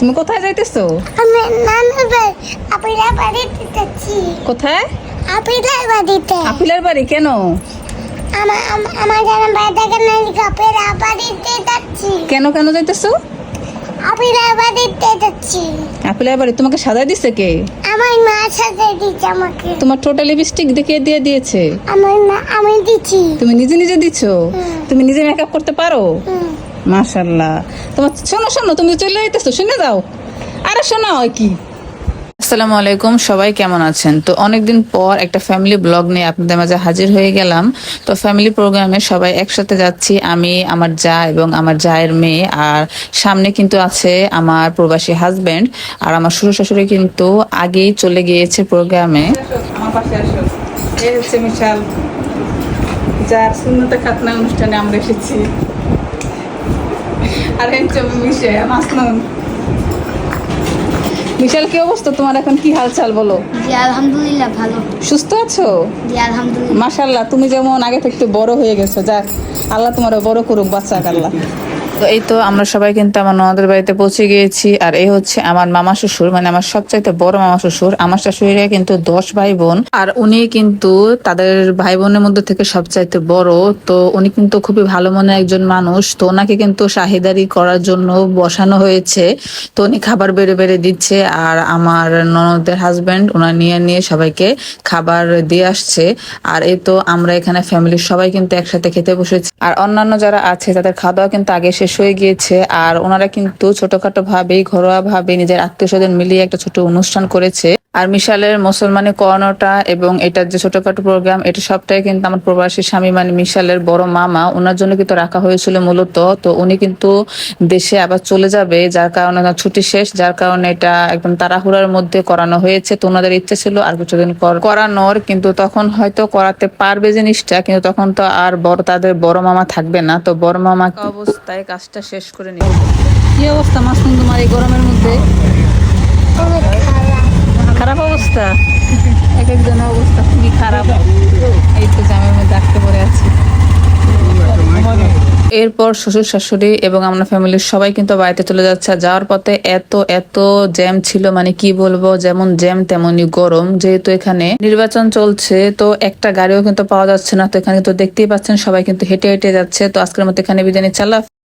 তুমি কোথায় যাইতেছো? আমি নানুর বাড়ি আপিলের বাড়িতে যাচ্ছি। কোথায়? আপিলের বাড়িতে। আপিলের বাড়ি কেন? আমার জানা বাড়ি থেকে নানি আপিলের বাড়িতে যাচ্ছি। কেন কেন যাইতেছো? আপিলের বাড়িতে যাচ্ছি। আপিলের বাড়ি তোমাকে সাজাই দিছে কে? আমার মা সাথে দিচ্ছে আমাকে। তোমার টোটাল লিপস্টিক দেখিয়ে দিয়ে দিয়েছে? আমার মা আমি দিচ্ছি। তুমি নিজে নিজে দিছো? তুমি নিজে মেকআপ করতে পারো? মাশাআল্লাহ। তোমার শোনো শোনো, তুমি চলে যাইতেছো, শুনে যাও। আরে শোনো হয় কি। আসসালামু আলাইকুম, সবাই কেমন আছেন? তো অনেকদিন পর একটা ফ্যামিলি ব্লগ নিয়ে আপনাদের মাঝে হাজির হয়ে গেলাম। তো ফ্যামিলি প্রোগ্রামে সবাই একসাথে যাচ্ছি, আমি, আমার জা এবং আমার জায়ের মেয়ে, আর সামনে কিন্তু আছে আমার প্রবাসী হাজবেন্ড, আর আমার শ্বশুর শাশুড়ি কিন্তু আগেই চলে গিয়েছে প্রোগ্রামে। আমার পাশে আসো। এই হচ্ছে মিশাল, যার সুন্নতে খাতনা অনুষ্ঠানে আমরা এসেছি। আর হচ্ছে মিশে মাসনুন। বিশাল, কি অবস্থা তোমার? এখন কি হালচাল বলো? জি আলহামদুলিল্লাহ ভালো। সুস্থ আছো? জি আলহামদুলিল্লাহ। মাশাআল্লাহ, তুমি যেমন আগে থেকে একটু বড় হয়ে গেছো। যাক, আল্লাহ তোমার বড় করুক, বাচ্চা আল্লাহ। তো এই তো আমরা সবাই কিন্তু আমার ননদের বাড়িতে পৌঁছে গিয়েছি, আর এই হচ্ছে আমার মামা শ্বশুর, মানে আমার সবচাইতে বড় মামা শ্বশুর। আমার শাশুড়িরা কিন্তু 10 ভাই বোন, আর উনি কিন্তু তাদের ভাই বোনের মধ্যে থেকে সবচাইতে বড়। তো উনি কিন্তু খুবই ভালো মনের একজন মানুষ। তো ওনাকে কিন্তু শাহিদারি করার জন্য বসানো হয়েছে। তো উনি খাবার বেড়ে বেড়ে দিচ্ছে, আর আমার ননদের হাজবেন্ড ওনার নিয়ে নিয়ে সবাইকে খাবার দিয়ে আসছে। আর এই তো আমরা এখানে ফ্যামিলির সবাই কিন্তু একসাথে খেতে বসেছি, আর অন্যান্য যারা আছে তাদের খাওয়া দাওয়া কিন্তু আগে শেষ হয়ে গিয়েছে। আর ওনারা কিন্তু ছোটখাটো ভাবেই, ঘরোয়া ভাবে নিজের আত্মীয় স্বজন মিলিয়ে একটা ছোট অনুষ্ঠান করেছে। আর মিশালের মুসলমানি করানোটা এবং এটার যে ছোটখাটো প্রোগ্রাম, এটা সবটাই কিন্তু আমার প্রবাসী স্বামী মানে মিশালের বড় মামা, ওনার জন্য কিন্তু রাখা হয়েছিল মূলত। তো উনি কিন্তু দেশে আবার চলে যাবে, যার কারণে ওনার ছুটি শেষ, যার কারণে এটা একদম তাড়াহুড়ার মধ্যে করানো হয়েছে। তো ওনাদের ইচ্ছে ছিল আর কিছুদিন করানোর, কিন্তু তখন হয়তো করাতে পারবে জিনিসটা, কিন্তু তখন তো আর তাদের বড় মামা থাকবে না। তো বড় মামা অবস্থায় কাজটা শেষ করে নিল। কি অবস্থা মাসুম তোমার এই গরমের মধ্যে? খারাপ অবস্থা, এক একজনের অবস্থা খুবই খারাপ। এই তো জামের মধ্যে আটকে পড়ে আছি। এরপর শ্বশুর শাশুড়ি এবং আমরা ফ্যামিলির সবাই কিন্তু বাড়িতে চলে যাচ্ছে। যাওয়ার পথে এত এত জ্যাম ছিল, মানে কি বলবো, যেমন জ্যাম তেমনই গরম। যেহেতু এখানে নির্বাচন চলছে, তো একটা গাড়িও কিন্তু পাওয়া যাচ্ছে না। তো এখানে তো দেখতেই পাচ্ছেন সবাই কিন্তু হেঁটে হেঁটে যাচ্ছে। তো আজকের মতো এখানে বিদায় নিচ্ছি। আল্লাহ।